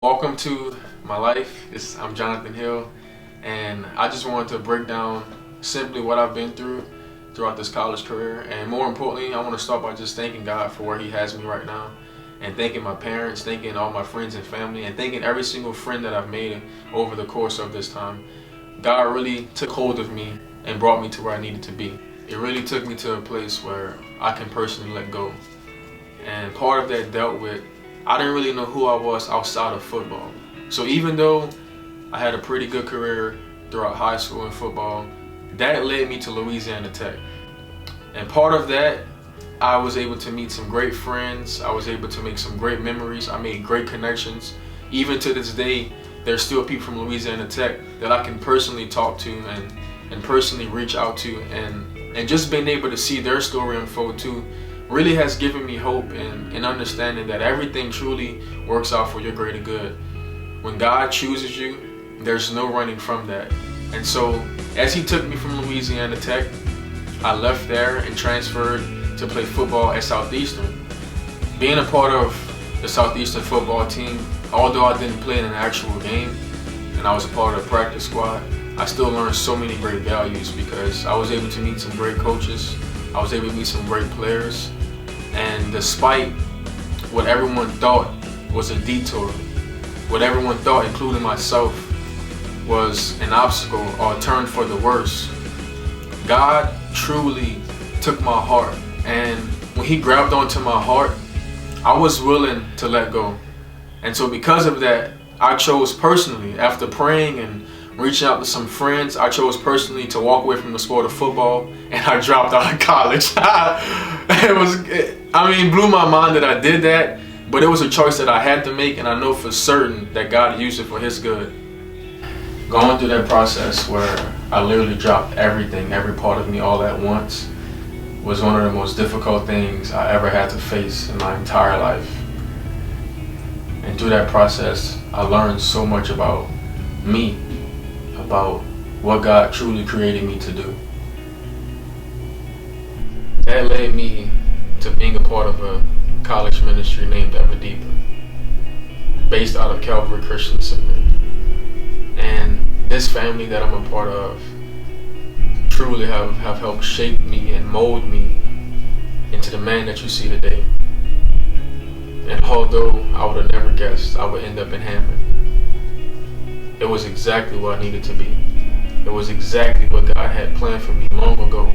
Welcome to my life. I'm Jonathan Hill, and I just wanted to break down simply what I've been through throughout this college career. And more importantly, I want to start by just thanking God for where He has me right now, and thanking my parents, thanking all my friends and family, and thanking every single friend that I've made over the course of this time. God really took hold of me and brought me to where I needed to be. It really took me to a place where I can personally let go. And part of that dealt with I didn't really know who I was outside of football. So even though I had a pretty good career throughout high school and football, that led me to Louisiana Tech. And part of that, I was able to meet some great friends. I was able to make some great memories. I made great connections. Even to this day, there's still people from Louisiana Tech that I can personally talk to and personally reach out to. And just being able to see their story unfold too really has given me hope and understanding that everything truly works out for your greater good. When God chooses you, there's no running from that. And so as He took me from Louisiana Tech, I left there and transferred to play football at Southeastern. Being a part of the Southeastern football team, although I didn't play in an actual game and I was a part of the practice squad, I still learned so many great values because I was able to meet some great coaches. I was able to meet some great players. And despite what everyone thought was a detour, what everyone thought, including myself, was an obstacle or a turn for the worse, God truly took my heart. And when He grabbed onto my heart, I was willing to let go. And so because of that, I chose personally, after praying and reaching out to some friends, I chose personally to walk away from the sport of football, and I dropped out of college. It blew my mind that I did that, but it was a choice that I had to make, and I know for certain that God used it for His good. Going through that process where I literally dropped everything, every part of me all at once, was one of the most difficult things I ever had to face in my entire life. And through that process, I learned so much about me, about what God truly created me to do. That led me to being a part of a college ministry named Ever Deeper, based out of Calvary Christian Center. And this family that I'm a part of truly have helped shape me and mold me into the man that you see today. And although I would have never guessed I would end up in Hammond, it was exactly where I needed to be. It was exactly what God had planned for me long ago,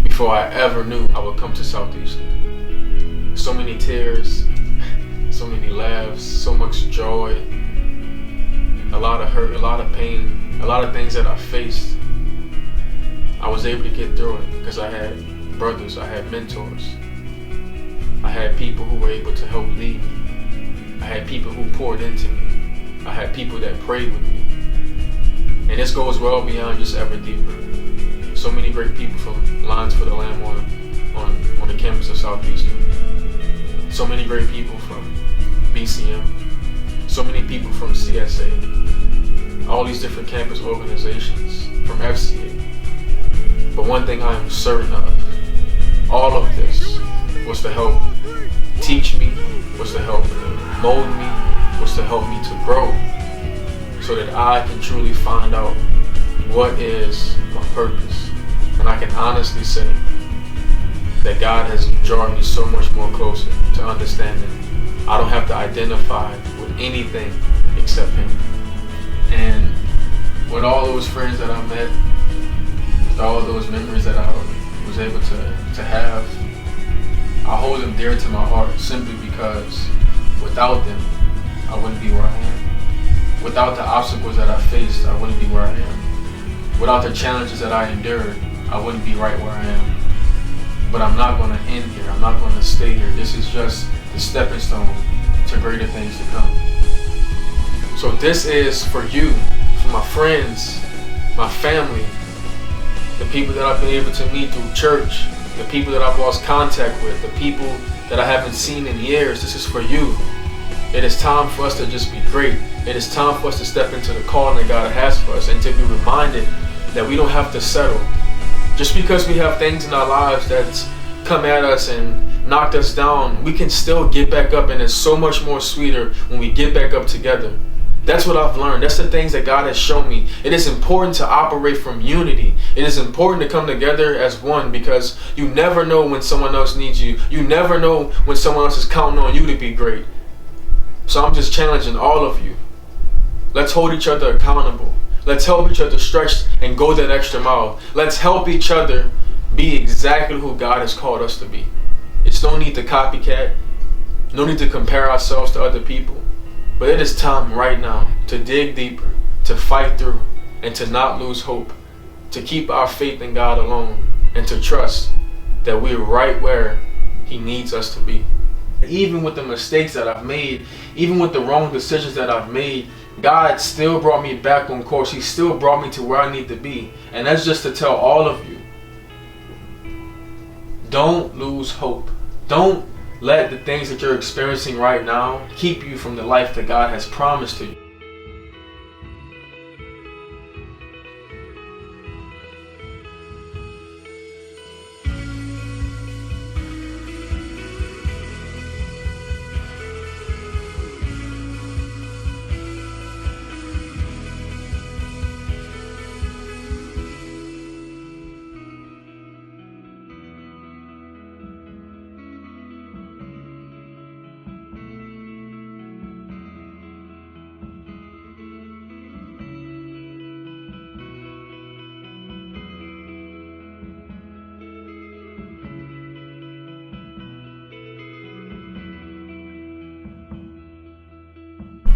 before I ever knew I would come to Southeastern. So many tears, so many laughs, so much joy, a lot of hurt, a lot of pain, a lot of things that I faced. I was able to get through it because I had brothers, I had mentors. I had people who were able to help lead me. I had people who poured into me. I had people that prayed with me. And this goes well beyond just Ever Deeper. So many great people from Lines for the Lamb on the campus of Southeastern. So many great people from BCM. So many people from CSA. All these different campus organizations from FCA. But one thing I am certain of, all of this was to help teach me, was to help mold me, was to help me to grow, so that I can truly find out what is my purpose. And I can honestly say that God has drawn me so much more closer to understanding I don't have to identify with anything except Him. And with all those friends that I met, with all those memories that I was able to have, I hold them dear to my heart simply because without them, I wouldn't be where I am. Without the obstacles that I faced, I wouldn't be where I am. Without the challenges that I endured, I wouldn't be right where I am. But I'm not going to end here. I'm not going to stay here. This is just the stepping stone to greater things to come. So this is for you, for my friends, my family, the people that I've been able to meet through church, the people that I've lost contact with, the people that I haven't seen in years. This is for you. It is time for us to just be great. It is time for us to step into the calling that God has for us and to be reminded that we don't have to settle. Just because we have things in our lives that's come at us and knocked us down, we can still get back up, and it's so much more sweeter when we get back up together. That's what I've learned. That's the things that God has shown me. It is important to operate from unity. It is important to come together as one, because you never know when someone else needs you. You never know when someone else is counting on you to be great. So I'm just challenging all of you. Let's hold each other accountable. Let's help each other stretch and go that extra mile. Let's help each other be exactly who God has called us to be. It's no need to copycat. No need to compare ourselves to other people. But it is time right now to dig deeper, to fight through, and to not lose hope, to keep our faith in God alone, and to trust that we're right where He needs us to be. Even with the mistakes that I've made, even with the wrong decisions that I've made, God still brought me back on course. He still brought me to where I need to be. And that's just to tell all of you, don't lose hope. Don't let the things that you're experiencing right now keep you from the life that God has promised to you.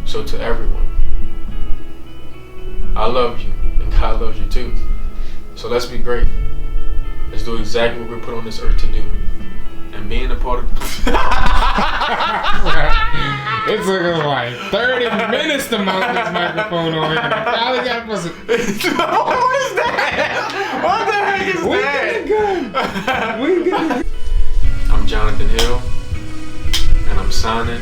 So to everyone, I love you, and God loves you too. So let's be great. Let's do exactly what we're put on this earth to do. And being a part of It took us like 30 minutes to mount this microphone on here. And I finally got What is that? What the heck is that? We good. I'm Jonathan Hill, and I'm signing